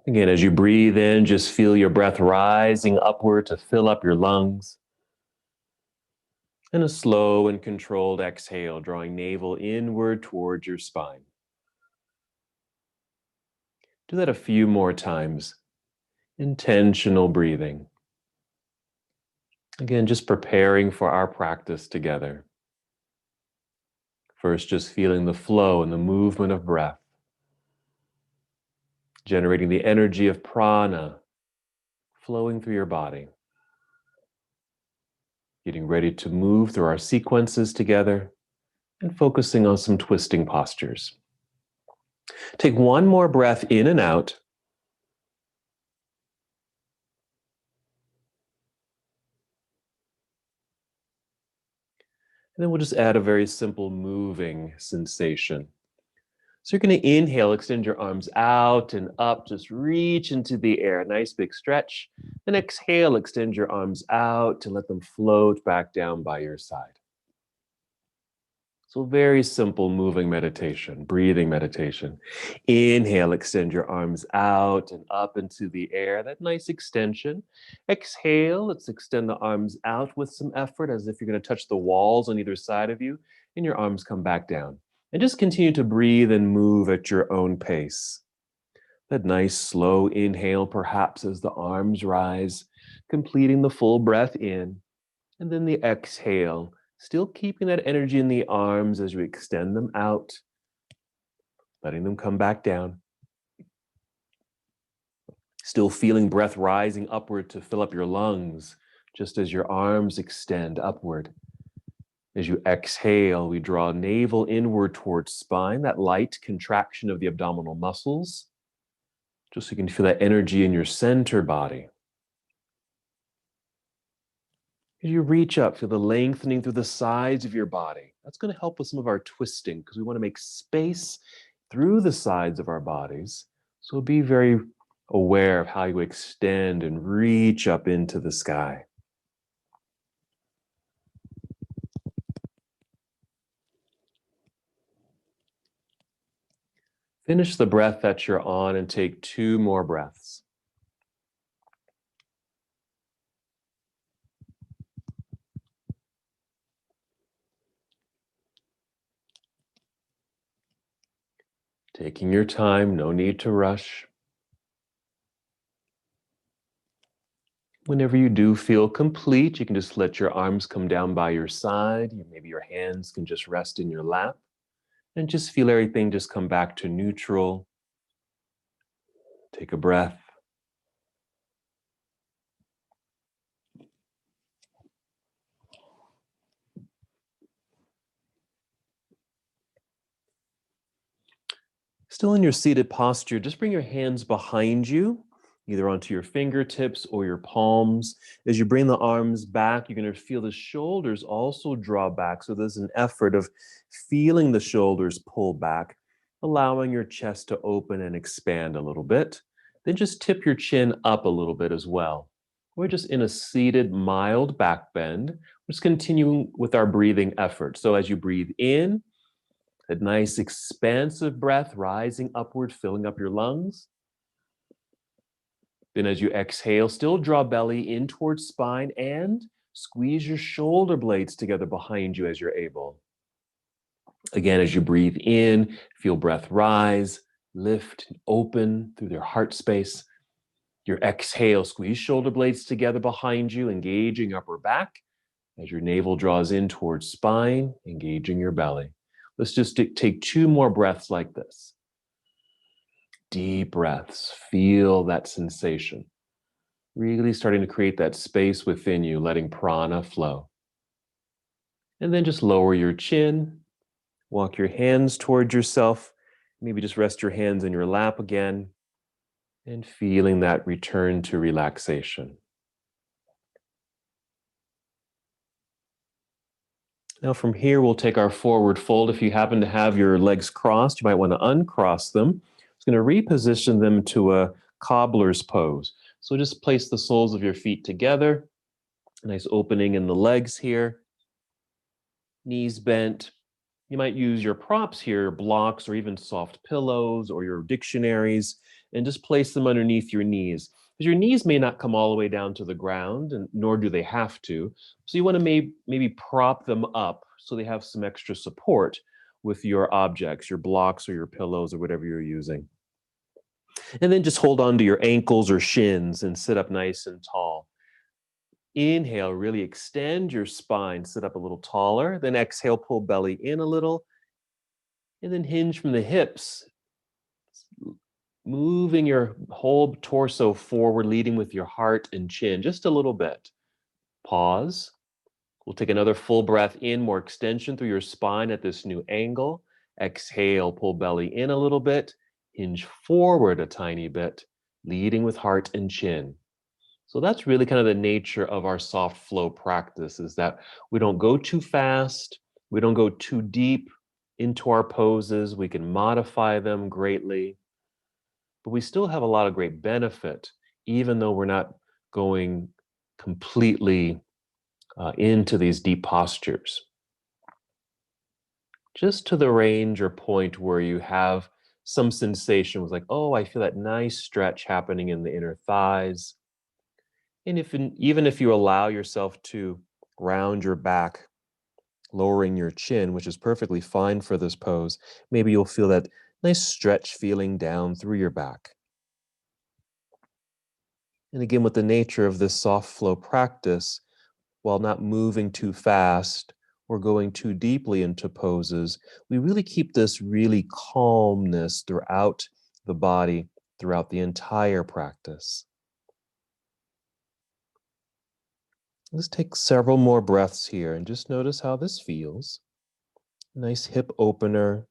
Again, as you breathe in, just feel your breath rising upward to fill up your lungs. And a slow and controlled exhale, drawing navel inward towards your spine. Do that a few more times. Intentional breathing. Again, just preparing for our practice together. First, just feeling the flow and the movement of breath, generating the energy of prana flowing through your body. Getting ready to move through our sequences together and focusing on some twisting postures. Take one more breath in and out. And then we'll just add a very simple moving sensation. So you're going to inhale, extend your arms out and up, just reach into the air, nice big stretch. Then exhale, extend your arms out to let them float back down by your side. So very simple moving meditation, breathing meditation. Inhale, extend your arms out and up into the air, that nice extension. Exhale, let's extend the arms out with some effort as if you're going to touch the walls on either side of you, and your arms come back down. And just continue to breathe and move at your own pace. That nice slow inhale, perhaps as the arms rise, completing the full breath in, and then the exhale, still keeping that energy in the arms as you extend them out, letting them come back down. Still feeling breath rising upward to fill up your lungs, just as your arms extend upward. As you exhale, we draw navel inward towards spine, that light contraction of the abdominal muscles, just so you can feel that energy in your center body. As you reach up, feel the lengthening through the sides of your body. That's going to help with some of our twisting because we want to make space through the sides of our bodies. So be very aware of how you extend and reach up into the sky. Finish the breath that you're on and take 2 more breaths. Taking your time, no need to rush. Whenever you do feel complete, you can just let your arms come down by your side. Maybe your hands can just rest in your lap. And just feel everything just come back to neutral. Take a breath. Still in your seated posture, just bring your hands behind you, either onto your fingertips or your palms. As you bring the arms back, you're going to feel the shoulders also draw back. So there's an effort of feeling the shoulders pull back, allowing your chest to open and expand a little bit. Then just tip your chin up a little bit as well. We're just in a seated, mild back bend. We're just continuing with our breathing effort. So as you breathe in, a nice expansive breath rising upward, filling up your lungs. Then as you exhale, still draw belly in towards spine and squeeze your shoulder blades together behind you as you're able. Again, as you breathe in, feel breath rise, lift, and open through your heart space. Your exhale, squeeze shoulder blades together behind you, engaging upper back. As your navel draws in towards spine, engaging your belly. Let's just take 2 more breaths like this. Deep breaths. Feel that sensation. Really starting to create that space within you, letting prana flow. And then just lower your chin. Walk your hands towards yourself. Maybe just rest your hands in your lap again. And feeling that return to relaxation. Now from here, we'll take our forward fold. If you happen to have your legs crossed, you might want to uncross them. It's going to reposition them to a cobbler's pose. So just place the soles of your feet together. Nice opening in the legs here. Knees bent. You might use your props here, blocks or even soft pillows or your dictionaries, and just place them underneath your knees. Because your knees may not come all the way down to the ground, and nor do they have to. So you want to maybe prop them up so they have some extra support with your objects, your blocks or your pillows or whatever you're using. And then just hold on to your ankles or shins and sit up nice and tall. Inhale, really extend your spine, sit up a little taller. Then exhale, pull belly in a little. And then hinge from the hips, moving your whole torso forward, leading with your heart and chin just a little bit. Pause. We'll take another full breath in, more extension through your spine at this new angle. Exhale, pull belly in a little bit, hinge forward a tiny bit, leading with heart and chin. So that's really kind of the nature of our soft flow practice, is that we don't go too fast, we don't go too deep into our poses, we can modify them greatly, but we still have a lot of great benefit, even though we're not going completely into these deep postures. Just to the range or point where you have some sensation was like, oh, I feel that nice stretch happening in the inner thighs. And even if you allow yourself to round your back, lowering your chin, which is perfectly fine for this pose, maybe you'll feel that nice stretch feeling down through your back. And again, with the nature of this soft flow practice, while not moving too fast or going too deeply into poses, we really keep this really calmness throughout the body, throughout the entire practice. Let's take several more breaths here and just notice how this feels. Nice hip opener,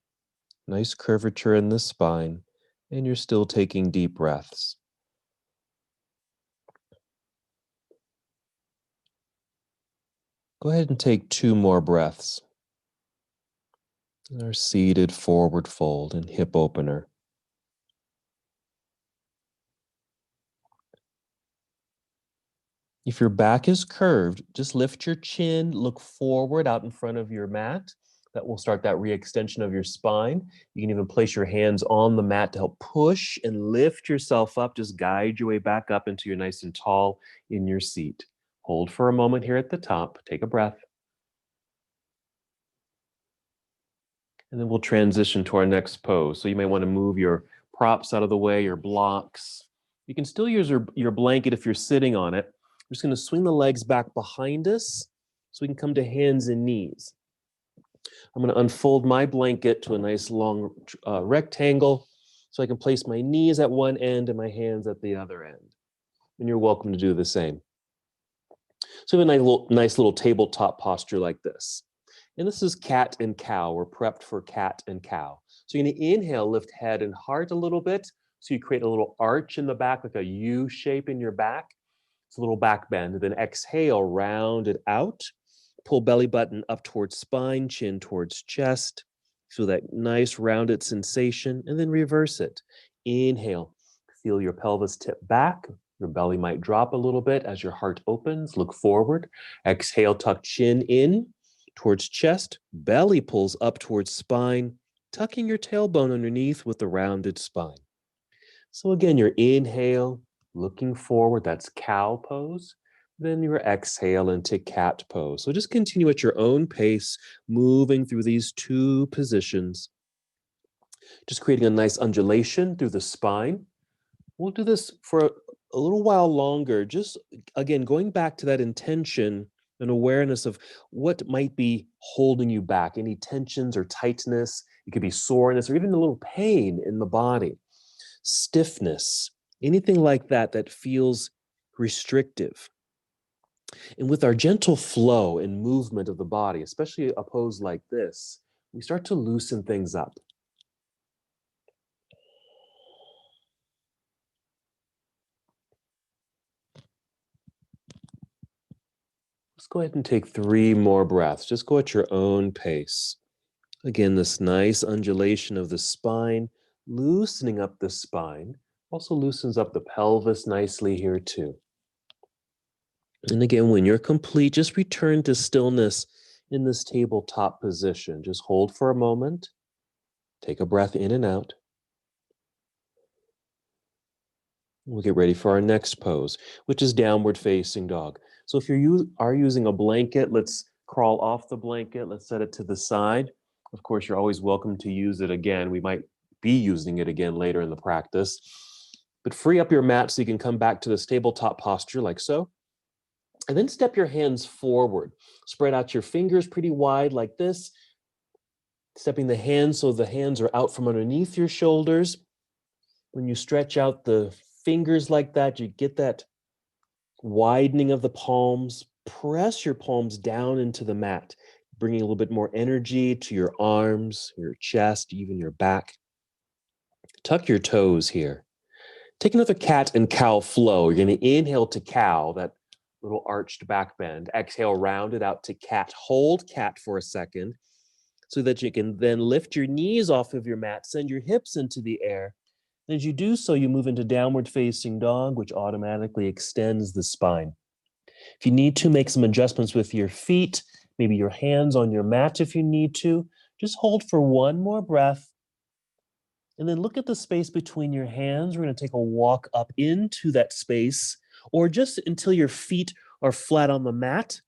nice curvature in the spine, and you're still taking deep breaths. Go ahead and take 2 more breaths. Our seated forward fold and hip opener. If your back is curved, just lift your chin, look forward out in front of your mat. That will start that re-extension of your spine. You can even place your hands on the mat to help push and lift yourself up. Just guide your way back up until you're nice and tall in your seat. Hold for a moment here at the top. Take a breath. And then we'll transition to our next pose. So you may want to move your props out of the way, your blocks. You can still use your blanket if you're sitting on it. We're just going to swing the legs back behind us so we can come to hands and knees. I'm going to unfold my blanket to a nice long rectangle so I can place my knees at one end and my hands at the other end. And you're welcome to do the same. So we have a nice little tabletop posture like this. And this is cat and cow. We're prepped for cat and cow. So you're going to inhale, lift head and heart a little bit. So you create a little arch in the back, like a U shape in your back. It's a little back bend. And then exhale, round it out. Pull belly button up towards spine, chin towards chest. Feel that nice rounded sensation. And then reverse it. Inhale. Feel your pelvis tip back. Your belly might drop a little bit as your heart opens. Look forward. Exhale, tuck chin in towards chest. Belly pulls up towards spine, tucking your tailbone underneath with a rounded spine. So again, your inhale, looking forward, that's cow pose. Then your exhale into cat pose. So just continue at your own pace, moving through these 2 positions. Just creating a nice undulation through the spine. We'll do this for a little while longer, just again, going back to that intention and awareness of what might be holding you back, any tensions or tightness. It could be soreness or even a little pain in the body, stiffness, anything like that that feels restrictive. And with our gentle flow and movement of the body, especially a pose like this, we start to loosen things up. Let's go ahead and take 3 more breaths. Just go at your own pace. Again, this nice undulation of the spine, loosening up the spine, also loosens up the pelvis nicely here too. And again, when you're complete, just return to stillness in this tabletop position. Just hold for a moment. Take a breath in and out. We'll get ready for our next pose, which is downward facing dog. So if you are using a blanket, let's crawl off the blanket. Let's set it to the side. Of course, you're always welcome to use it again. We might be using it again later in the practice. But free up your mat so you can come back to this tabletop posture like so. And then step your hands forward. Spread out your fingers pretty wide like this. Stepping the hands so the hands are out from underneath your shoulders. When you stretch out the fingers like that, you get that widening of the palms. Press your palms down into the mat, bringing a little bit more energy to your arms, your chest, even your back. Tuck your toes here. Take another cat and cow flow. You're going to inhale to cow, that little arched back bend. Exhale, round it out to cat. Hold cat for a second so that you can then lift your knees off of your mat, send your hips into the air. And as you do so, you move into downward facing dog, which automatically extends the spine. If you need to, make some adjustments with your feet, maybe your hands on your mat if you need to. Just hold for one more breath. And then look at the space between your hands. We're going to take a walk up into that space, or just until your feet are flat on the mat.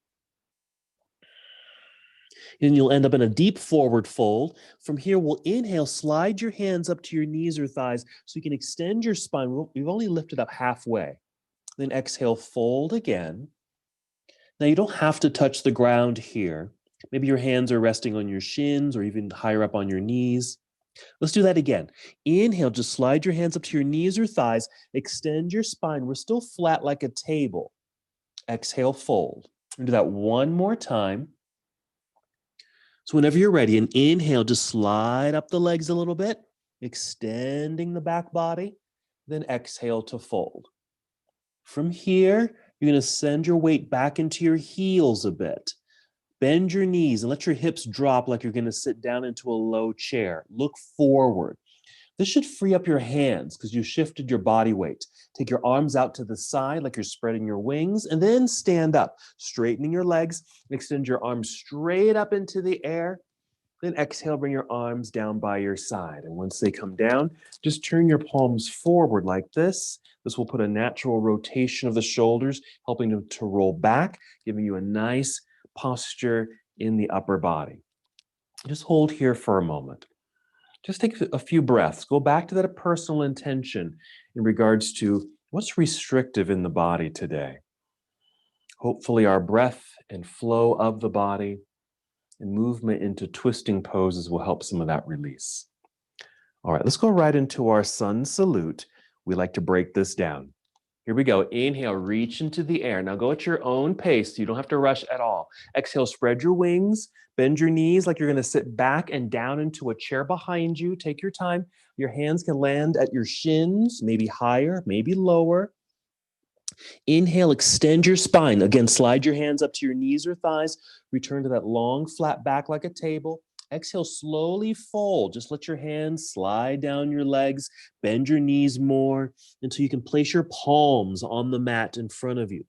And you'll end up in a deep forward fold. From here, we'll inhale, slide your hands up to your knees or thighs so you can extend your spine. We've only lifted up halfway. Then exhale, fold again. Now you don't have to touch the ground here. Maybe your hands are resting on your shins or even higher up on your knees. Let's do that again. Inhale, just slide your hands up to your knees or thighs. Extend your spine. We're still flat like a table. Exhale, fold. And do that one more time. So whenever you're ready, and inhale, just slide up the legs a little bit, extending the back body. Then exhale to fold. From here, you're going to send your weight back into your heels a bit. Bend your knees and let your hips drop like you're going to sit down into a low chair. Look forward. This should free up your hands because you shifted your body weight. Take your arms out to the side like you're spreading your wings, and then stand up, straightening your legs, and extend your arms straight up into the air. Then exhale, bring your arms down by your side. And once they come down, just turn your palms forward like this. This will put a natural rotation of the shoulders, helping them to roll back, giving you a nice posture in the upper body. Just hold here for a moment. Just take a few breaths. Go back to that personal intention in regards to what's restrictive in the body today. Hopefully our breath and flow of the body and movement into twisting poses will help some of that release. All right, let's go right into our sun salute. We like to break this down. Here we go. Inhale, reach into the air. Now go at your own pace. You don't have to rush at all. Exhale, spread your wings, bend your knees like you're going to sit back and down into a chair behind you. Take your time. Your hands can land at your shins, maybe higher, maybe lower. Inhale, extend your spine. Again, slide your hands up to your knees or thighs. Return to that long, flat back like a table. Exhale, slowly fold. Just let your hands slide down your legs. Bend your knees more until you can place your palms on the mat in front of you.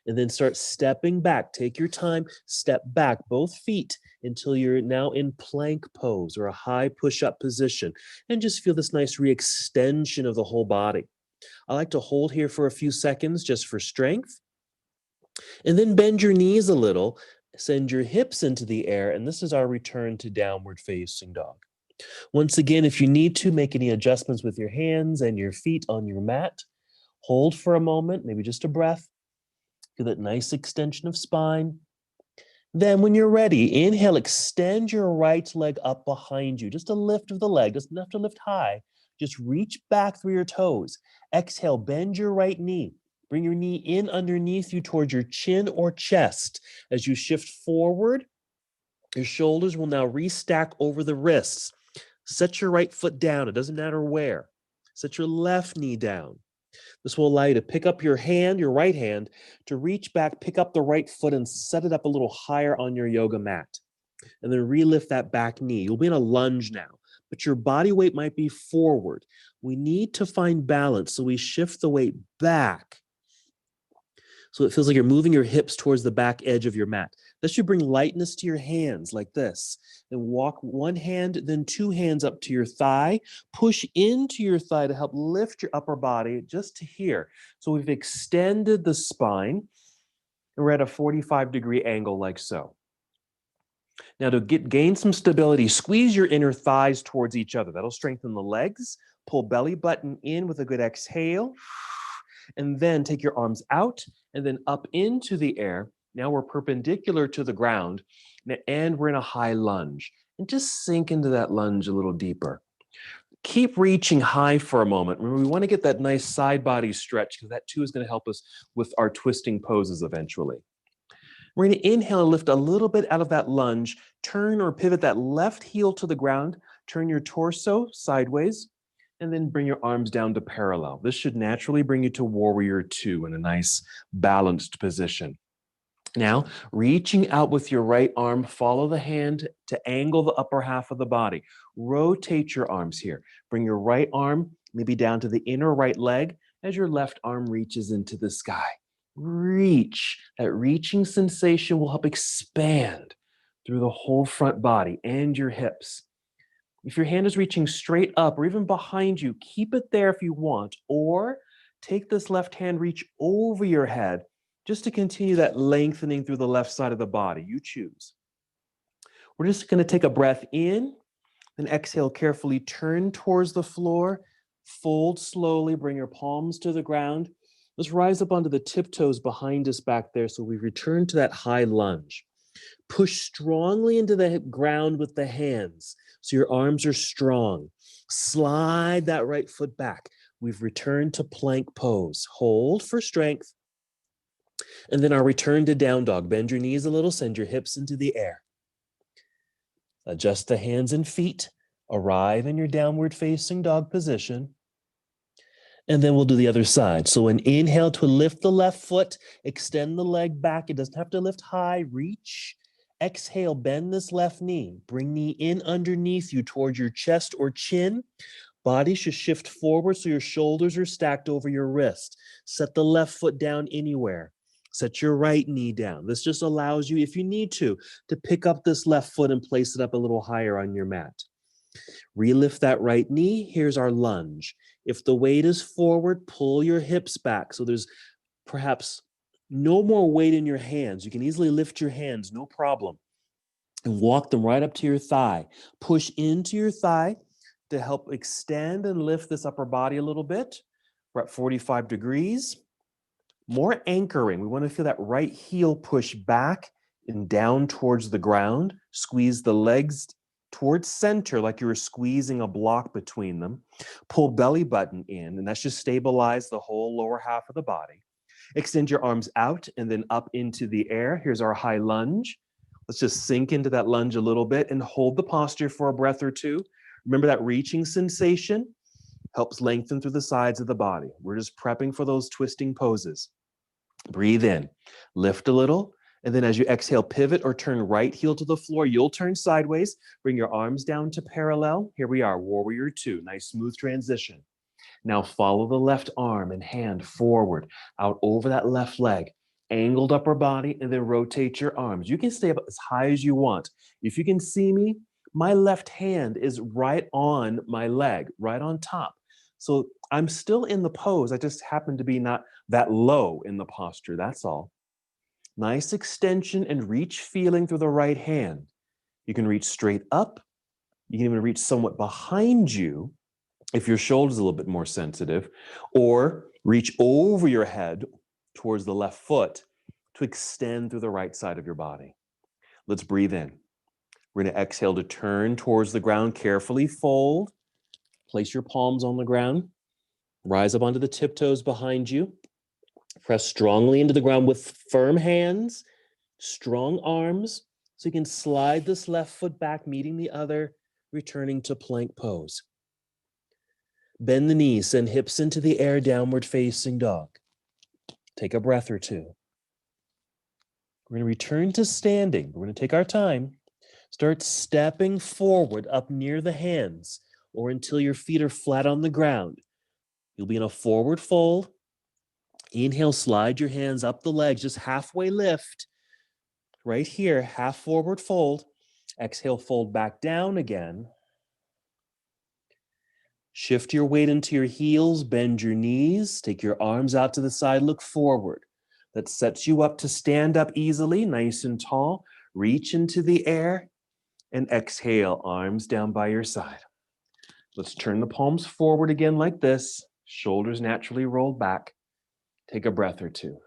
And then start stepping back. Take your time. Step back, both feet, until you're now in plank pose or a high push-up position. And just feel this nice re-extension of the whole body. I like to hold here for a few seconds just for strength. And then bend your knees a little. Send your hips into the air, and this is our return to downward facing dog. Once again, if you need to, make any adjustments with your hands and your feet on your mat. Hold for a moment, maybe just a breath. Feel that nice extension of spine. Then when you're ready, inhale, extend your right leg up behind you. Just a lift of the leg, doesn't have to lift high. Just reach back through your toes. Exhale, bend your right knee. Bring your knee in underneath you towards your chin or chest. As you shift forward, your shoulders will now restack over the wrists. Set your right foot down. It doesn't matter where. Set your left knee down. This will allow you to pick up your hand, your right hand, to reach back, pick up the right foot, and set it up a little higher on your yoga mat. And then relift that back knee. You'll be in a lunge now, but your body weight might be forward. We need to find balance, so we shift the weight back. So it feels like you're moving your hips towards the back edge of your mat. That should bring lightness to your hands like this. And walk one hand, then two hands up to your thigh. Push into your thigh to help lift your upper body just to here. So we've extended the spine, and we're at a 45-degree angle like so. Now to gain some stability, squeeze your inner thighs towards each other. That'll strengthen the legs. Pull belly button in with a good exhale. And then take your arms out and then up into the air. Now we're perpendicular to the ground and we're in a high lunge. And just sink into that lunge a little deeper. Keep reaching high for a moment. Remember, we want to get that nice side body stretch because that too is going to help us with our twisting poses eventually. We're going to inhale and lift a little bit out of that lunge. Turn or pivot that left heel to the ground. Turn your torso sideways. And then bring your arms down to parallel. This should naturally bring you to Warrior Two in a nice balanced position. Now, reaching out with your right arm, follow the hand to angle the upper half of the body. Rotate your arms here. Bring your right arm maybe down to the inner right leg as your left arm reaches into the sky. Reach. That reaching sensation will help expand through the whole front body and your hips. If your hand is reaching straight up or even behind you, keep it there if you want, or take this left hand, reach over your head just to continue that lengthening through the left side of the body. You choose. We're just going to take a breath in, then exhale carefully, turn towards the floor, fold slowly, bring your palms to the ground. Let's rise up onto the tiptoes behind us back there so we return to that high lunge. Push strongly into the ground with the hands so your arms are strong. Slide that right foot back. We've returned to plank pose. Hold for strength. And then our return to down dog. Bend your knees a little, send your hips into the air. Adjust the hands and feet. Arrive in your downward facing dog position. And then we'll do the other side. So an inhale to lift the left foot, extend the leg back. It doesn't have to lift high, reach. Exhale, bend this left knee. Bring knee in underneath you towards your chest or chin. Body should shift forward so your shoulders are stacked over your wrist. Set the left foot down anywhere. Set your right knee down. This just allows you, if you need to pick up this left foot and place it up a little higher on your mat. Relift that right knee. Here's our lunge. If the weight is forward, pull your hips back so there's perhaps no more weight in your hands. You can easily lift your hands, no problem. And walk them right up to your thigh. Push into your thigh to help extend and lift this upper body a little bit. We're at 45 degrees. More anchoring. We want to feel that right heel push back and down towards the ground. Squeeze the legs towards center like you were squeezing a block between them. Pull belly button in, and that should stabilize the whole lower half of the body. Extend your arms out and then up into the air. Here's our high lunge. Let's just sink into that lunge a little bit and hold the posture for a breath or two. Remember that reaching sensation helps lengthen through the sides of the body. We're just prepping for those twisting poses. Breathe in, lift a little, and then as you exhale, pivot or turn right heel to the floor. You'll turn sideways. Bring your arms down to parallel. Here we are, Warrior Two. Nice smooth transition. Now follow the left arm and hand forward, out over that left leg, angled upper body, and then rotate your arms. You can stay up as high as you want. If you can see me, my left hand is right on my leg, right on top. So I'm still in the pose. I just happen to be not that low in the posture, that's all. Nice extension and reach feeling through the right hand. You can reach straight up. You can even reach somewhat behind you if your shoulder's a little bit more sensitive, or reach over your head towards the left foot to extend through the right side of your body. Let's breathe in. We're going to exhale to turn towards the ground. Carefully fold. Place your palms on the ground. Rise up onto the tiptoes behind you. Press strongly into the ground with firm hands, strong arms, so you can slide this left foot back, meeting the other, returning to plank pose. Bend the knees, send hips into the air, downward facing dog. Take a breath or two. We're going to return to standing. We're going to take our time. Start stepping forward up near the hands or until your feet are flat on the ground. You'll be in a forward fold. Inhale, slide your hands up the legs, just halfway lift. right here, half forward fold. Exhale, fold back down again. Shift your weight into your heels, bend your knees, take your arms out to the side, look forward. That sets you up to stand up easily, nice and tall. Reach into the air and exhale, arms down by your side. Let's turn the palms forward again like this. Shoulders naturally rolled back. Take a breath or two.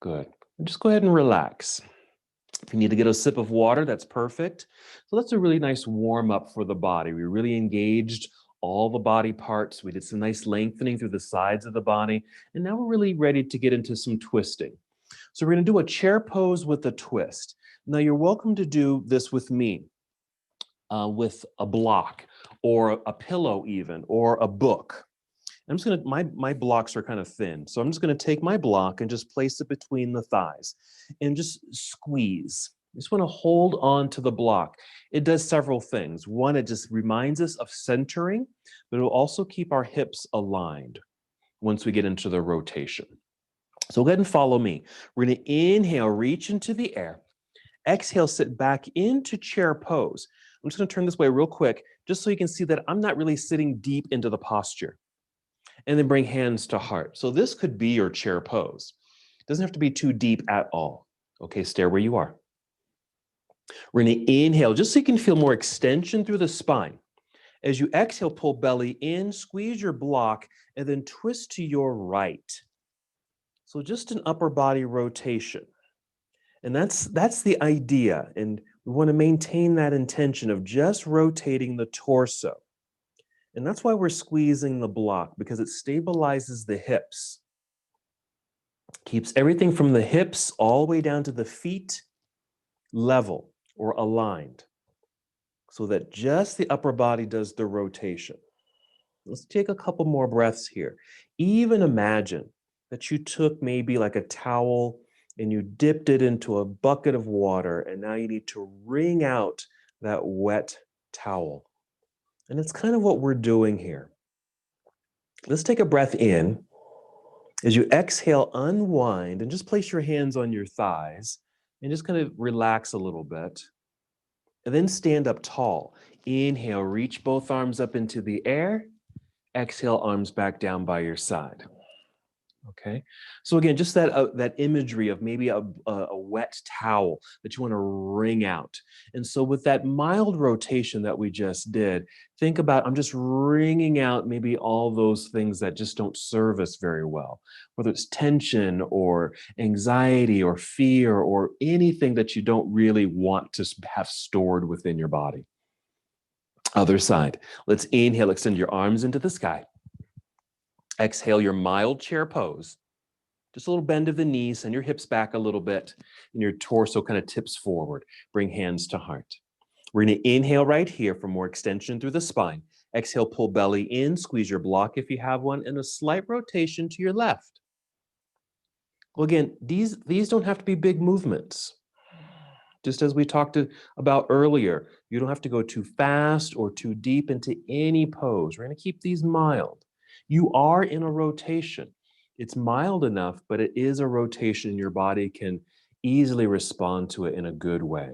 Good. And just go ahead and relax. If you need to get a sip of water, that's perfect. So that's a really nice warm up for the body. We really engaged all the body parts. We did some nice lengthening through the sides of the body. And now we're really ready to get into some twisting. So we're going to do a chair pose with a twist. Now you're welcome to do this with me, with a block or a pillow even, or a book. I'm just gonna, my blocks are kind of thin. So I'm just gonna take my block and just place it between the thighs and just squeeze. You just wanna hold on to the block. It does several things. One, it just reminds us of centering, but it will also keep our hips aligned once we get into the rotation. So go ahead and follow me. We're gonna inhale, reach into the air. Exhale, sit back into chair pose. I'm just gonna turn this way real quick, just so you can see that I'm not really sitting deep into the posture. And then bring hands to heart. So this could be your chair pose. It doesn't have to be too deep at all. Okay, stay where you are. We're gonna inhale, just so you can feel more extension through the spine. As you exhale, pull belly in, squeeze your block, and then twist to your right. So just an upper body rotation. And that's the idea. And we wanna maintain that intention of just rotating the torso. And that's why we're squeezing the block, because it stabilizes the hips. Keeps everything from the hips all the way down to the feet level or aligned, so that just the upper body does the rotation. Let's take a couple more breaths here. Even imagine that you took maybe like a towel and you dipped it into a bucket of water, and now you need to wring out that wet towel. And it's kind of what we're doing here. Let's take a breath in. As you exhale, unwind and just place your hands on your thighs and just kind of relax a little bit. And then stand up tall. Inhale, reach both arms up into the air. Exhale, arms back down by your side. Okay, so again, just that imagery of maybe a wet towel that you want to wring out. And so with that mild rotation that we just did, think about, I'm just wringing out maybe all those things that just don't serve us very well, whether it's tension or anxiety or fear or anything that you don't really want to have stored within your body. Other side. Let's inhale, extend your arms into the sky. Exhale, your mild chair pose. Just a little bend of the knees, send your hips back a little bit, and your torso kind of tips forward. Bring hands to heart. We're going to inhale right here for more extension through the spine. Exhale, pull belly in, squeeze your block if you have one, and a slight rotation to your left. Well, again, these don't have to be big movements. Just as we talked about earlier, you don't have to go too fast or too deep into any pose. We're going to keep these mild. You are in a rotation. It's mild enough, but it is a rotation. Your body can easily respond to it in a good way.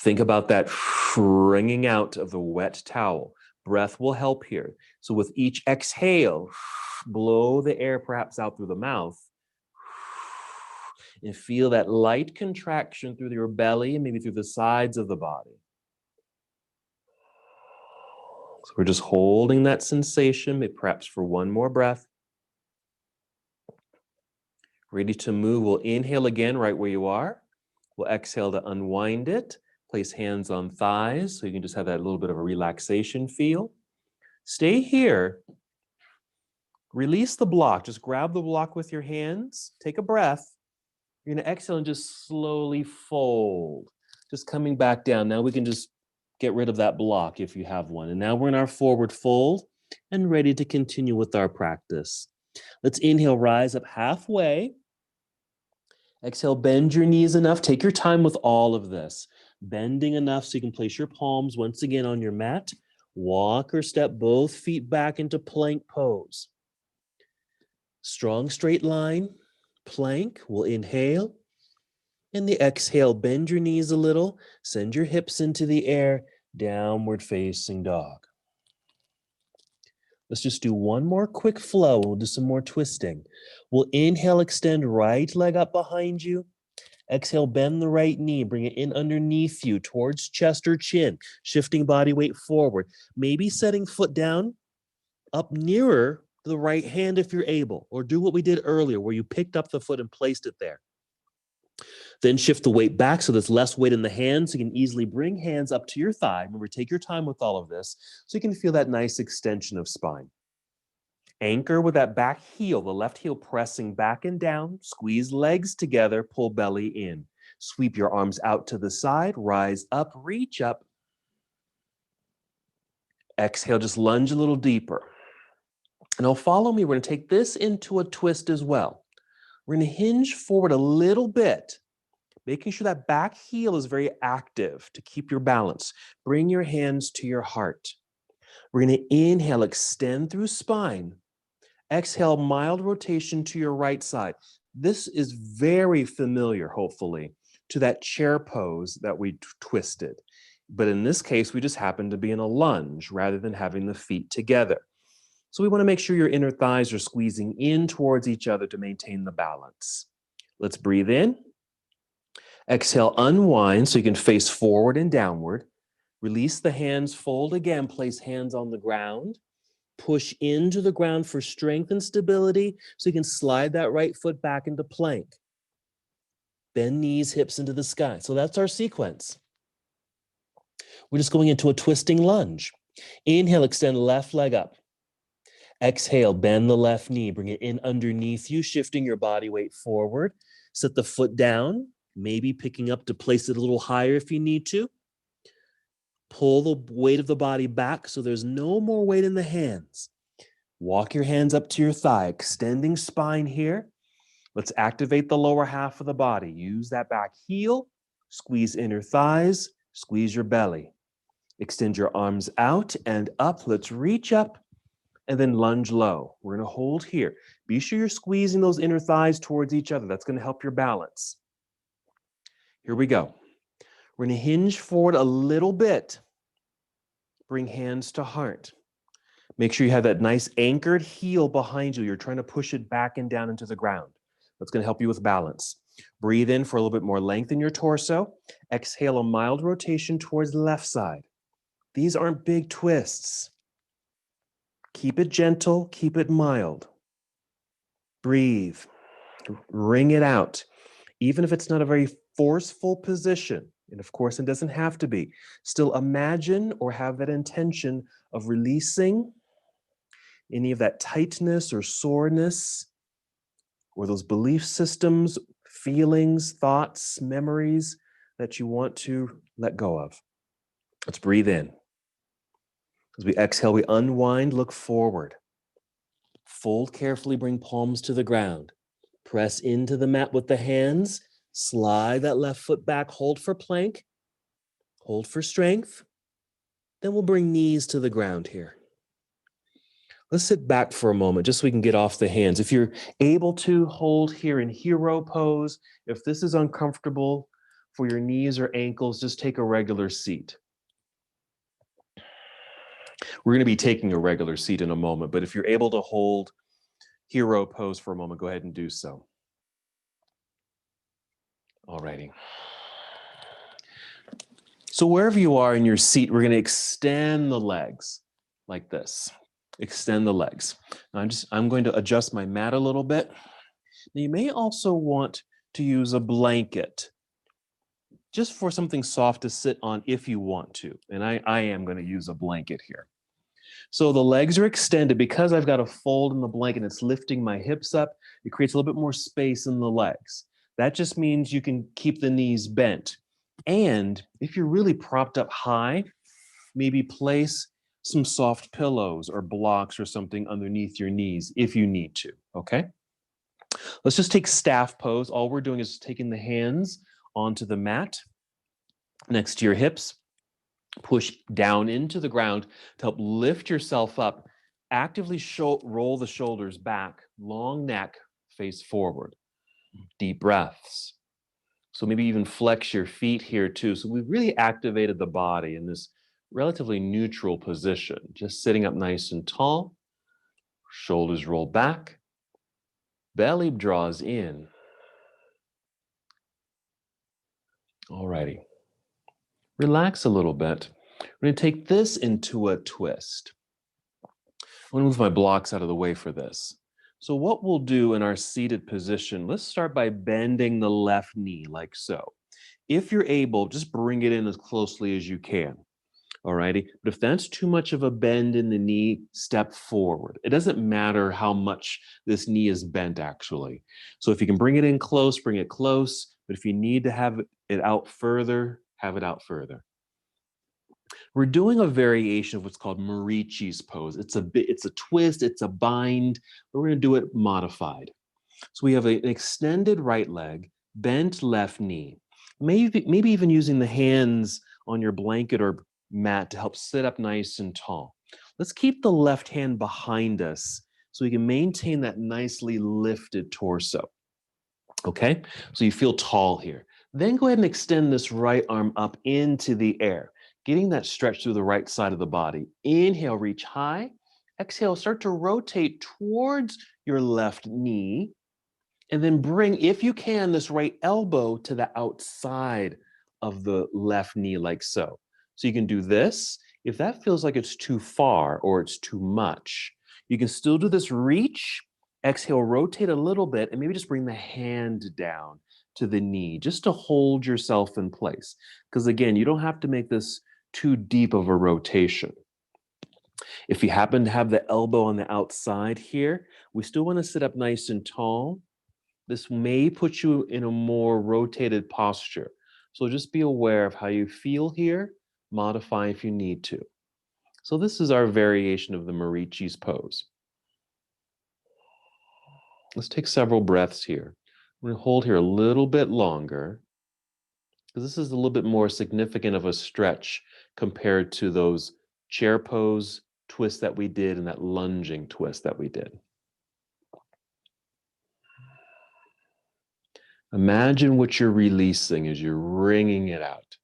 Think about that wringing out of the wet towel. Breath will help here. So with each exhale, blow the air perhaps out through the mouth and feel that light contraction through your belly and maybe through the sides of the body. So we're just holding that sensation, maybe perhaps for one more breath. Ready to move, we'll inhale again right where you are. We'll exhale to unwind it. Place hands on thighs so you can just have that little bit of a relaxation feel. Stay here. Release the block. Just grab the block with your hands. Take a breath. You're going to exhale and just slowly fold. Just coming back down. Now we can just get rid of that block if you have one. And now we're in our forward fold and ready to continue with our practice. Let's inhale, rise up halfway. Exhale, bend your knees enough. Take your time with all of this. Bending enough so you can place your palms once again on your mat. Walk or step both feet back into plank pose. Strong straight line. Plank, we'll inhale. And the exhale, bend your knees a little, send your hips into the air, downward facing dog. Let's just do one more quick flow. We'll do some more twisting. We'll inhale, extend right leg up behind you. Exhale, bend the right knee, bring it in underneath you towards chest or chin, shifting body weight forward. Maybe setting foot down up nearer the right hand if you're able, or do what we did earlier where you picked up the foot and placed it there. Then shift the weight back so there's less weight in the hands. So you can easily bring hands up to your thigh. Remember, take your time with all of this so you can feel that nice extension of spine. Anchor with that back heel, the left heel pressing back and down. Squeeze legs together, pull belly in. Sweep your arms out to the side, rise up, reach up. Exhale, just lunge a little deeper. Now follow me, we're gonna take this into a twist as well. We're gonna hinge forward a little bit, making sure that back heel is very active to keep your balance. Bring your hands to your heart. We're gonna inhale, extend through spine. Exhale, mild rotation to your right side. This is very familiar, hopefully, to that chair pose that we twisted. But in this case, we just happen to be in a lunge rather than having the feet together. So we want to make sure your inner thighs are squeezing in towards each other to maintain the balance. Let's breathe in. Exhale, unwind so you can face forward and downward. Release the hands, fold again, place hands on the ground. Push into the ground for strength and stability so you can slide that right foot back into plank. Bend knees, hips into the sky. So that's our sequence. We're just going into a twisting lunge. Inhale, extend left leg up. Exhale, bend the left knee, bring it in underneath you, shifting your body weight forward. Set the foot down, maybe picking up to place it a little higher if you need to. Pull the weight of the body back so there's no more weight in the hands. Walk your hands up to your thigh, extending spine here. Let's activate the lower half of the body. Use that back heel, squeeze inner thighs, squeeze your belly. Extend your arms out and up. Let's reach up and then lunge low. We're going to hold here. Be sure you're squeezing those inner thighs towards each other. That's going to help your balance. Here we go. We're going to hinge forward a little bit. Bring hands to heart. Make sure you have that nice anchored heel behind you. You're trying to push it back and down into the ground. That's going to help you with balance. Breathe in for a little bit more length in your torso. Exhale a mild rotation towards the left side. These aren't big twists. Keep it gentle, keep it mild. Breathe. Wring it out. Even if it's not a very forceful position, and of course it doesn't have to be, still imagine or have that intention of releasing any of that tightness or soreness or those belief systems, feelings, thoughts, memories that you want to let go of. Let's breathe in. As we exhale, we unwind, look forward. Fold carefully, bring palms to the ground. Press into the mat with the hands. Slide that left foot back, hold for plank. Hold for strength. Then we'll bring knees to the ground here. Let's sit back for a moment just so we can get off the hands. If you're able to, hold here in hero pose. If this is uncomfortable for your knees or ankles, just take a regular seat. We're going to be taking a regular seat in a moment, but if you're able to hold hero pose for a moment, go ahead and do so. Alrighty. So wherever you are in your seat, we're going to extend the legs like this. Extend the legs. Now I'm going to adjust my mat a little bit. Now you may also want to use a blanket just for something soft to sit on if you want to. And I am going to use a blanket here. So the legs are extended because I've got a fold in the blanket. It's lifting my hips up. It creates a little bit more space in the legs. That just means you can keep the knees bent. And if you're really propped up high, maybe place some soft pillows or blocks or something underneath your knees if you need to, okay? Let's just take staff pose. All we're doing is taking the hands onto the mat next to your hips. Push down into the ground to help lift yourself up. Actively roll the shoulders back, long neck, face forward. Deep breaths. So maybe even flex your feet here too. So we've really activated the body in this relatively neutral position, just sitting up nice and tall, shoulders roll back, belly draws in. Alrighty. Relax a little bit. We're going to take this into a twist. I'm going to move my blocks out of the way for this. So what we'll do in our seated position, let's start by bending the left knee like so. If you're able, just bring it in as closely as you can. Alrighty. But if that's too much of a bend in the knee, step forward. It doesn't matter how much this knee is bent, actually. So if you can bring it in close, bring it close. But if you need to have it out further, have it out further. We're doing a variation of what's called Marichi's pose. It's a twist, it's a bind, but we're going to do it modified. So we have an extended right leg, bent left knee, maybe even using the hands on your blanket or mat to help sit up nice and tall. Let's keep the left hand behind us so we can maintain that nicely lifted torso. Okay, so you feel tall here. Then go ahead and extend this right arm up into the air, getting that stretch through the right side of the body. Inhale, reach high. Exhale, start to rotate towards your left knee. And then bring, if you can, this right elbow to the outside of the left knee, like so. So you can do this. If that feels like it's too far or it's too much, you can still do this reach. Exhale, rotate a little bit, and maybe just bring the hand down to the knee just to hold yourself in place. Because again, you don't have to make this too deep of a rotation. If you happen to have the elbow on the outside here, we still want to sit up nice and tall. This may put you in a more rotated posture. So just be aware of how you feel here, modify if you need to. So this is our variation of the Marichi's pose. Let's take several breaths here. We're going to hold here a little bit longer because this is a little bit more significant of a stretch compared to those chair pose twists that we did and that lunging twist that we did. Imagine what you're releasing as you're wringing it out.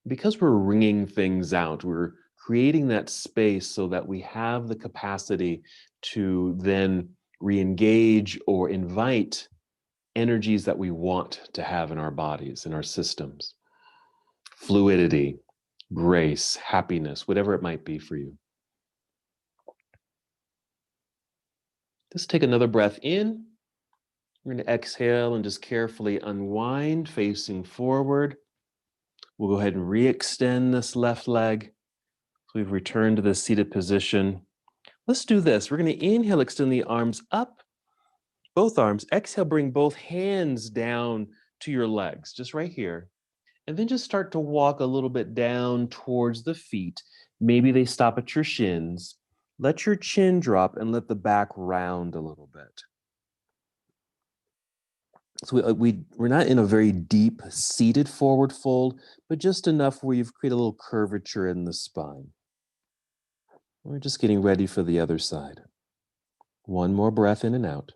Because we're wringing things out, we're creating that space so that we have the capacity to then re-engage or invite energies that we want to have in our bodies, in our systems. Fluidity, grace, happiness, whatever it might be for you. Just take another breath in. We're going to exhale and just carefully unwind, facing forward. We'll go ahead and re-extend this left leg. So we've returned to the seated position. Let's do this. We're going to inhale, extend the arms up, both arms. Exhale, bring both hands down to your legs, just right here. And then just start to walk a little bit down towards the feet. Maybe they stop at your shins. Let your chin drop and let the back round a little bit. So we're not in a very deep seated forward fold, but just enough where you've created a little curvature in the spine. We're just getting ready for the other side. One more breath in and out.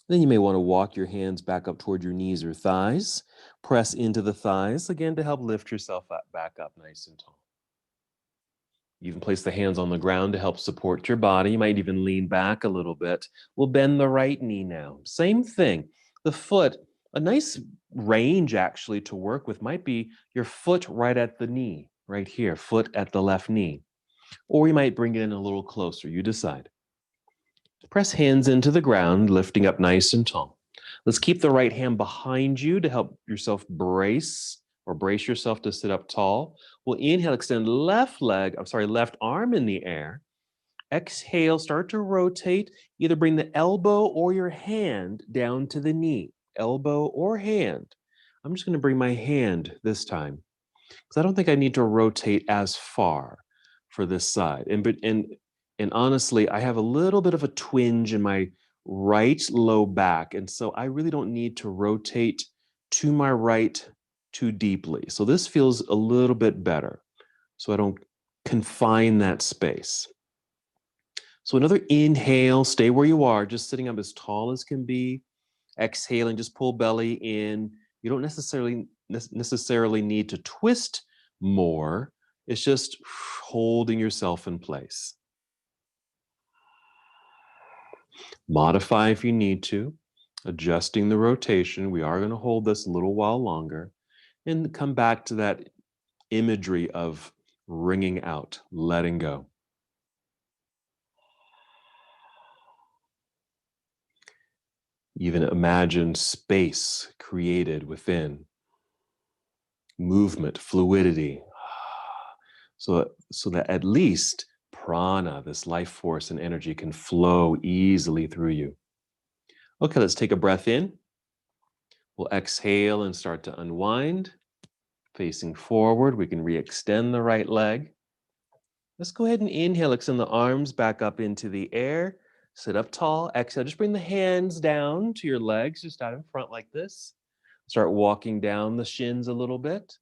Then you may want to walk your hands back up toward your knees or thighs. Press into the thighs, again, to help lift yourself back up nice and tall. You can place the hands on the ground to help support your body. You might even lean back a little bit. We'll bend the right knee now. Same thing. The foot, a nice range actually to work with might be your foot right at the knee, right here, foot at the left knee. Or you might bring it in a little closer. You decide. Press hands into the ground, lifting up nice and tall. Let's keep the right hand behind you to help yourself brace yourself to sit up tall. We'll inhale, extend left arm in the air. Exhale, start to rotate. Either bring the elbow or your hand down to the knee. Elbow or hand. I'm just going to bring my hand this time because I don't think I need to rotate as far for this side. And honestly, I have a little bit of a twinge in my right low back. And so I really don't need to rotate to my right too deeply. So this feels a little bit better. So I don't confine that space. So another inhale, stay where you are, just sitting up as tall as can be. Exhaling, just pull belly in. You don't necessarily need to twist more. It's just holding yourself in place. Modify if you need to, adjusting the rotation. We are going to hold this a little while longer and come back to that imagery of wringing out, letting go. Even imagine space created within, movement, fluidity, so that at least prana, this life force and energy, can flow easily through you. Okay, let's take a breath in. We'll exhale and start to unwind. Facing forward, we can re-extend the right leg. Let's go ahead and inhale, extend the arms back up into the air. Sit up tall. Exhale, just bring the hands down to your legs, just out in front like this. Start walking down the shins a little bit.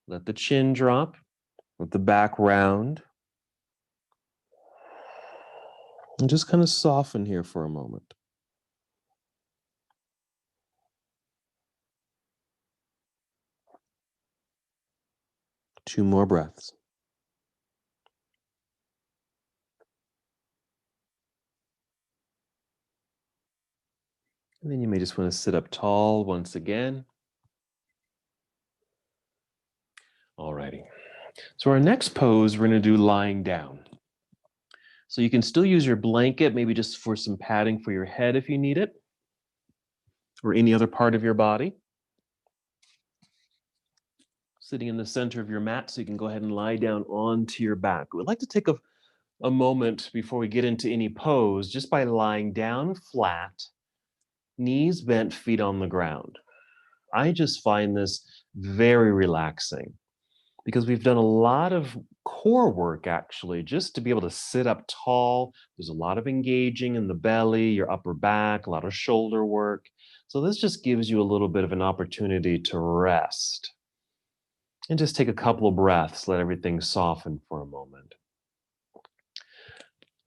Let the chin drop. Let the back round. And just kind of soften here for a moment. Two more breaths. And then you may just want to sit up tall once again. Alrighty. So our next pose, we're going to do lying down. So you can still use your blanket, maybe just for some padding for your head if you need it, or any other part of your body. Sitting in the center of your mat, so you can go ahead and lie down onto your back. We'd like to take a moment before we get into any pose, just by lying down flat, knees bent, feet on the ground. I just find this very relaxing because we've done a lot of core work actually, just to be able to sit up tall. There's a lot of engaging in the belly, your upper back, a lot of shoulder work. So this just gives you a little bit of an opportunity to rest. And just take a couple of breaths, let everything soften for a moment.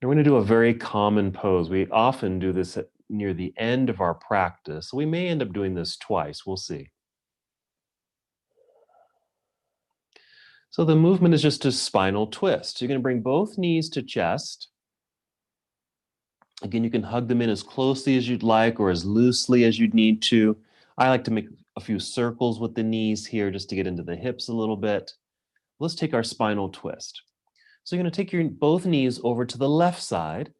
We're going to do a very common pose. We often do this near the end of our practice. So we may end up doing this twice. We'll see. So the movement is just a spinal twist. You're going to bring both knees to chest. Again, you can hug them in as closely as you'd like or as loosely as you'd need to. I like to make a few circles with the knees here just to get into the hips a little bit. Let's take our spinal twist. So you're going to take your both knees over to the left side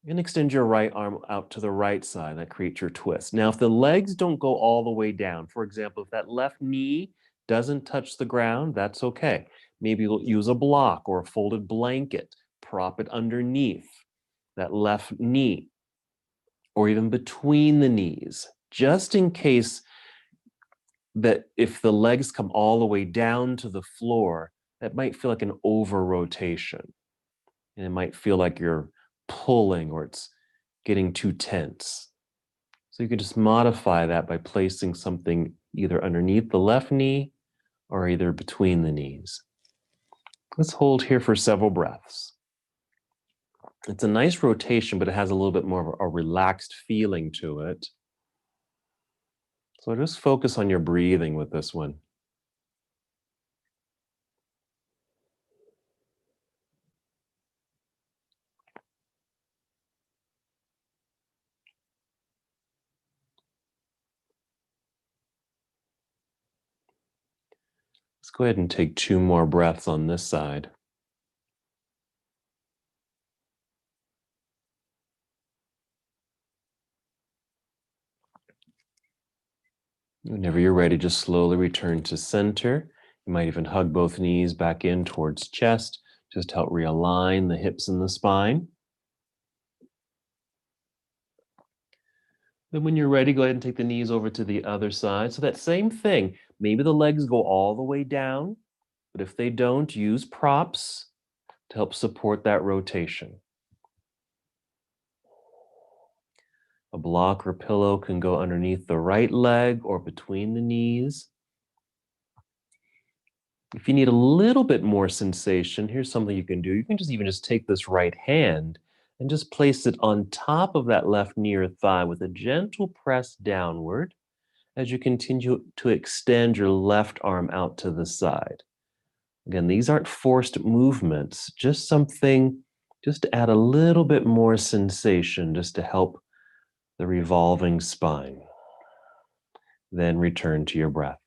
and extend your right arm out to the right side. That creates your twist. Now, if the legs don't go all the way down, for example, if that left knee doesn't touch the ground, that's okay. Maybe you'll use a block or a folded blanket, prop it underneath that left knee, or even between the knees, just in case that if the legs come all the way down to the floor, that might feel like an over rotation. And it might feel like you're pulling or it's getting too tense. So you can just modify that by placing something either underneath the left knee or either between the knees. Let's hold here for several breaths. It's a nice rotation, but it has a little bit more of a relaxed feeling to it. So just focus on your breathing with this one. Let's go ahead and take two more breaths on this side. Whenever you're ready, just slowly return to center. You might even hug both knees back in towards chest, just to help realign the hips and the spine. Then when you're ready, go ahead and take the knees over to the other side. So that same thing, maybe the legs go all the way down, but if they don't, use props to help support that rotation. A block or pillow can go underneath the right leg or between the knees. If you need a little bit more sensation, here's something you can do. You can just take this right hand and just place it on top of that left knee or thigh with a gentle press downward as you continue to extend your left arm out to the side. Again, these aren't forced movements, just something just to add a little bit more sensation, just to help the revolving spine. Then return to your breath.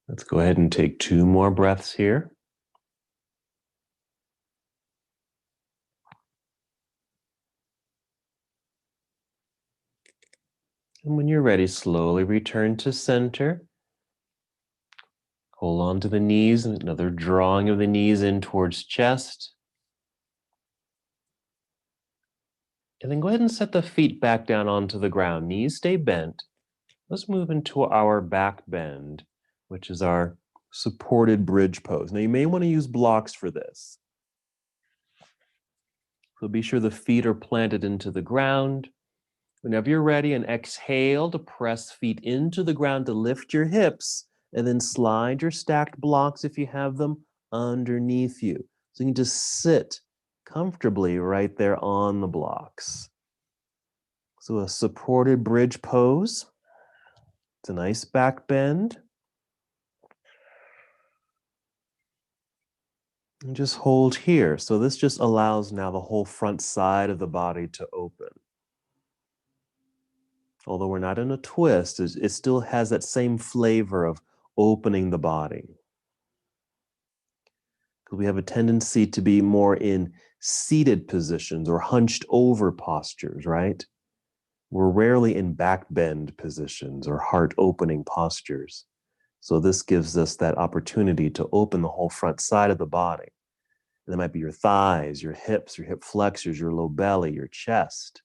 Let's go ahead and take 2 more breaths here. And when you're ready, slowly return to center. Hold on to the knees, and another drawing of the knees in towards chest. And then go ahead and set the feet back down onto the ground. Knees stay bent. Let's move into our back bend, which is our supported bridge pose. Now you may want to use blocks for this. So be sure the feet are planted into the ground. Whenever you're ready, and exhale to press feet into the ground to lift your hips, and then slide your stacked blocks, if you have them, underneath you. So you can just sit comfortably right there on the blocks. So a supported bridge pose. It's a nice back bend. And just hold here. So this just allows now the whole front side of the body to open. Although we're not in a twist, it still has that same flavor of opening the body. Because we have a tendency to be more in seated positions or hunched over postures, right? We're rarely in back bend positions or heart opening postures. So this gives us that opportunity to open the whole front side of the body. And that might be your thighs, your hips, your hip flexors, your low belly, your chest.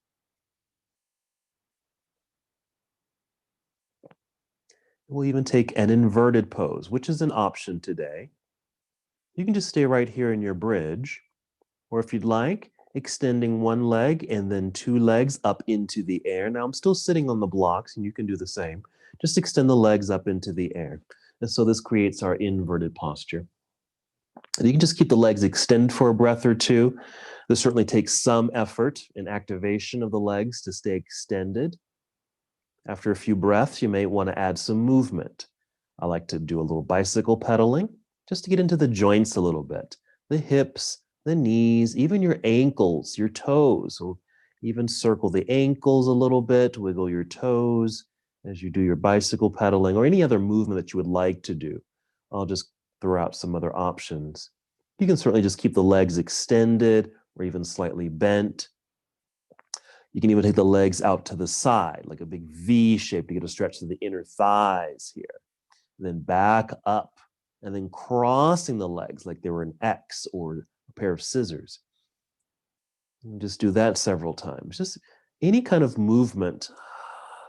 We'll even take an inverted pose, which is an option today. You can just stay right here in your bridge, or if you'd like, extending one leg and then 2 legs up into the air. Now I'm still sitting on the blocks, and you can do the same. Just extend the legs up into the air. And so this creates our inverted posture. And you can just keep the legs extended for a breath or two. This certainly takes some effort and activation of the legs to stay extended. After a few breaths, you may want to add some movement. I like to do a little bicycle pedaling just to get into the joints a little bit. The hips, the knees, even your ankles, your toes. So even circle the ankles a little bit, wiggle your toes as you do your bicycle pedaling or any other movement that you would like to do. I'll just throw out some other options. You can certainly just keep the legs extended or even slightly bent. You can even take the legs out to the side, like a big V shape to get a stretch to the inner thighs here. Then back up, and then crossing the legs like they were an X or a pair of scissors. And just do that several times. Just any kind of movement,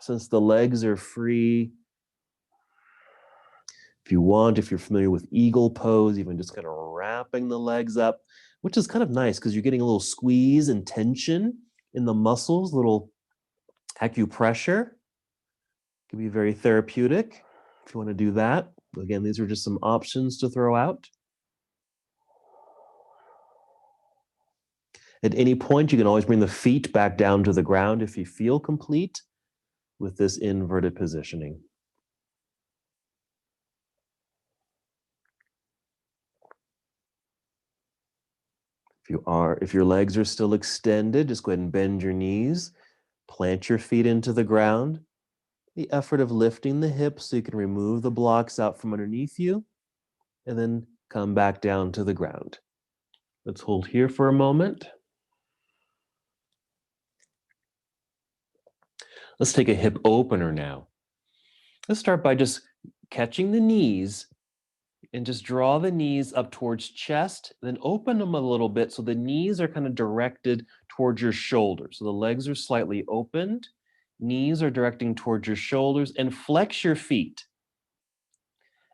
since the legs are free. If you want, if you're familiar with eagle pose, even just kind of wrapping the legs up, which is kind of nice because you're getting a little squeeze and tension in the muscles, little acupressure. Can be very therapeutic if you want to do that. Again, these are just some options to throw out. At any point, you can always bring the feet back down to the ground if you feel complete with this inverted positioning. If your legs are still extended, just go ahead and bend your knees, plant your feet into the ground. The effort of lifting the hips so you can remove the blocks out from underneath you, and then come back down to the ground. Let's hold here for a moment. Let's take a hip opener now. Let's start by just catching the knees And just draw the knees up towards chest, then open them a little bit so the knees are kind of directed towards your shoulders. So the legs are slightly opened, knees are directing towards your shoulders, and flex your feet.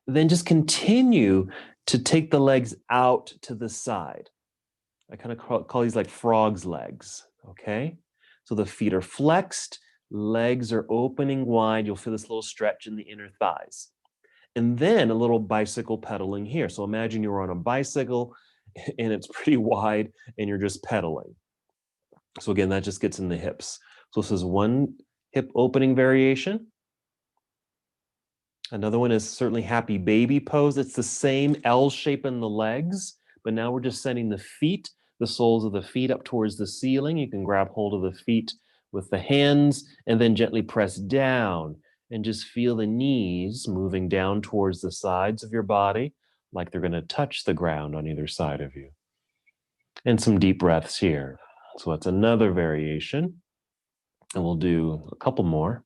Then just continue to take the legs out to the side. I kind of call these like frog's legs, okay? So the feet are flexed, legs are opening wide. You'll feel this little stretch in the inner thighs. And then a little bicycle pedaling here. So imagine you're on a bicycle and it's pretty wide and you're just pedaling. So again, that just gets in the hips. So this is one hip opening variation. Another one is certainly happy baby pose. It's the same L shape in the legs, but now we're just sending the feet, the soles of the feet up towards the ceiling. You can grab hold of the feet with the hands and then gently press down and just feel the knees moving down towards the sides of your body like they're going to touch the ground on either side of you. And some deep breaths here. So that's another variation. And we'll do a couple more.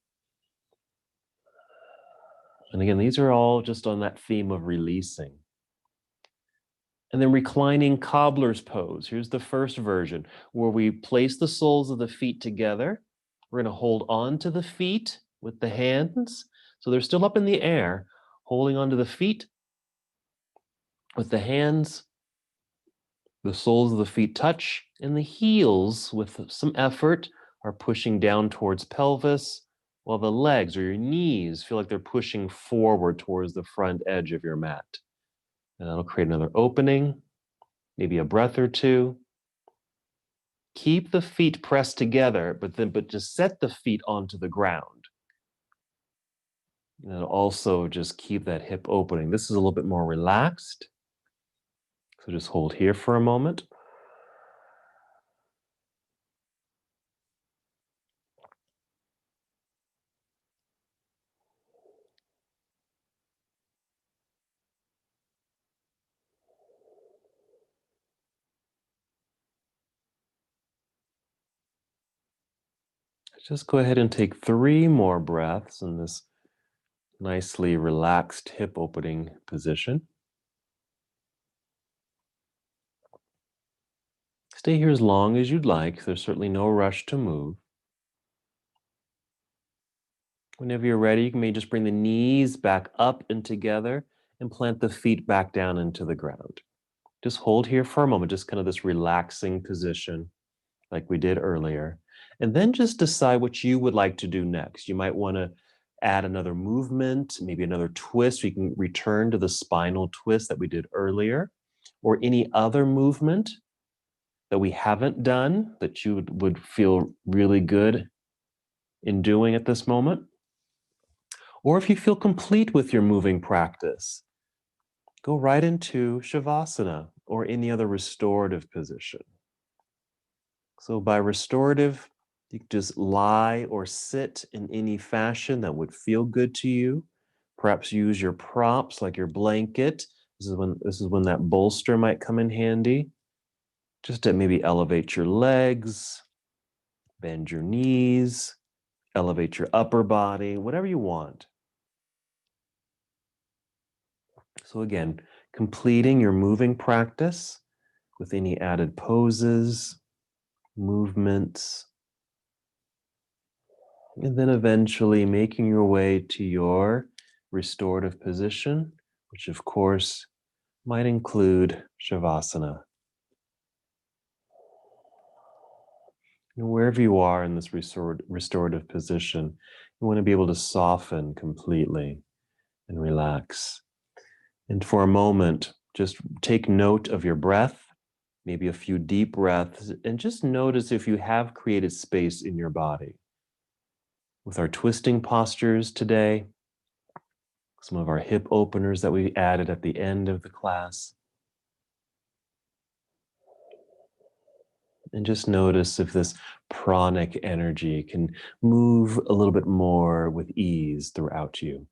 And again, these are all just on that theme of releasing. And then reclining cobbler's pose. Here's the first version where we place the soles of the feet together. We're going to hold on to the feet with the hands. So they're still up in the air, holding onto the feet with the hands. The soles of the feet touch, and the heels, with some effort, are pushing down towards pelvis, while the legs or your knees feel like they're pushing forward towards the front edge of your mat. And that'll create another opening, maybe a breath or two. Keep the feet pressed together, but just set the feet onto the ground. And also just keep that hip opening. This is a little bit more relaxed. So just hold here for a moment. Just go ahead and take 3 more breaths in this nicely relaxed hip opening position. Stay here as long as you'd like. There's certainly no rush to move. Whenever you're ready, you may just bring the knees back up and together and plant the feet back down into the ground. Just hold here for a moment, just kind of this relaxing position like we did earlier. And then just decide what you would like to do next. You might want to add another movement, maybe another twist. You can return to the spinal twist that we did earlier, or any other movement that we haven't done that you would feel really good in doing at this moment. Or if you feel complete with your moving practice, go right into Shavasana or any other restorative position. So by restorative, you can just lie or sit in any fashion that would feel good to you. Perhaps use your props like your blanket. This is when that bolster might come in handy. Just to maybe elevate your legs, bend your knees, elevate your upper body, whatever you want. So again, completing your moving practice with any added poses, movements, and then eventually making your way to your restorative position, which of course might include Shavasana. And wherever you are in this restorative position, you want to be able to soften completely and relax. And for a moment, just take note of your breath, maybe a few deep breaths, and just notice if you have created space in your body. With our twisting postures today, some of our hip openers that we added at the end of the class, and just notice if this pranic energy can move a little bit more with ease throughout you.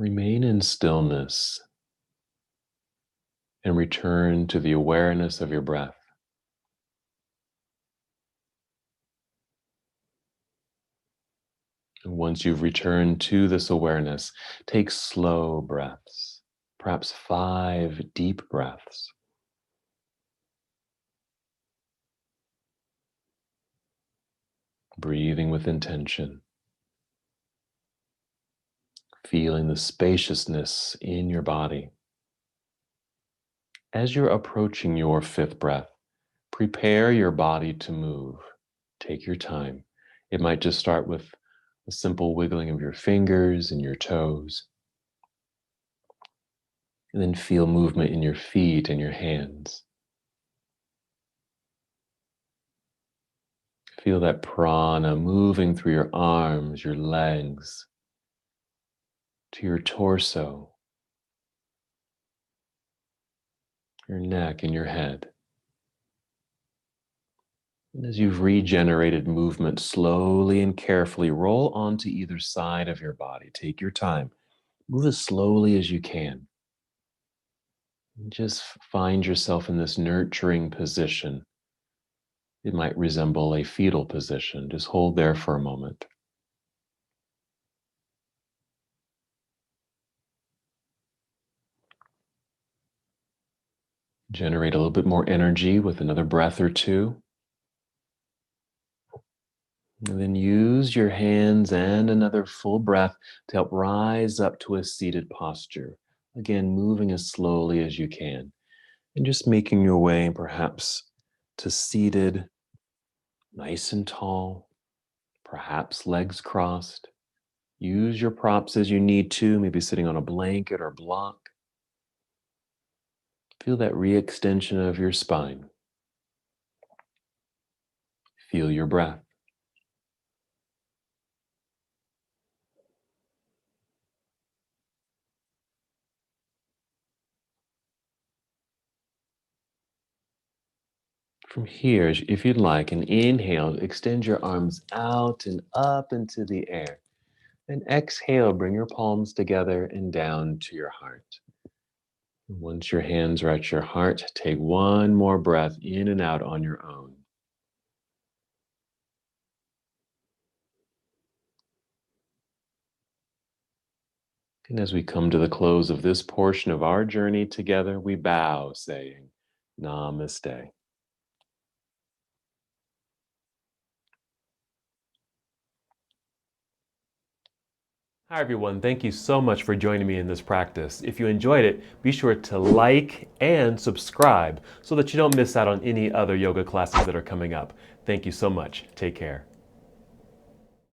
Remain in stillness and return to the awareness of your breath. And once you've returned to this awareness, take slow breaths, perhaps 5 deep breaths. Breathing with intention, feeling the spaciousness in your body. As you're approaching your 5th breath, prepare your body to move. Take your time. It might just start with a simple wiggling of your fingers and your toes. And then feel movement in your feet and your hands. Feel that prana moving through your arms, your legs, to your torso, your neck, and your head. And as you've regenerated movement, slowly and carefully roll onto either side of your body. Take your time. Move as slowly as you can. And just find yourself in this nurturing position. It might resemble a fetal position. Just hold there for a moment. Generate a little bit more energy with another breath or two. And then use your hands and another full breath to help rise up to a seated posture. Again, moving as slowly as you can. And just making your way perhaps to seated, nice and tall, perhaps legs crossed. Use your props as you need to, maybe sitting on a blanket or block. Feel that re-extension of your spine. Feel your breath. From here, if you'd like, an inhale, extend your arms out and up into the air. And exhale, bring your palms together and down to your heart. And once your hands are at your heart, take one more breath in and out on your own. And as we come to the close of this portion of our journey together, we bow, saying, Namaste. Hi, everyone. Thank you so much for joining me in this practice. If you enjoyed it, be sure to like and subscribe so that you don't miss out on any other yoga classes that are coming up. Thank you so much. Take care.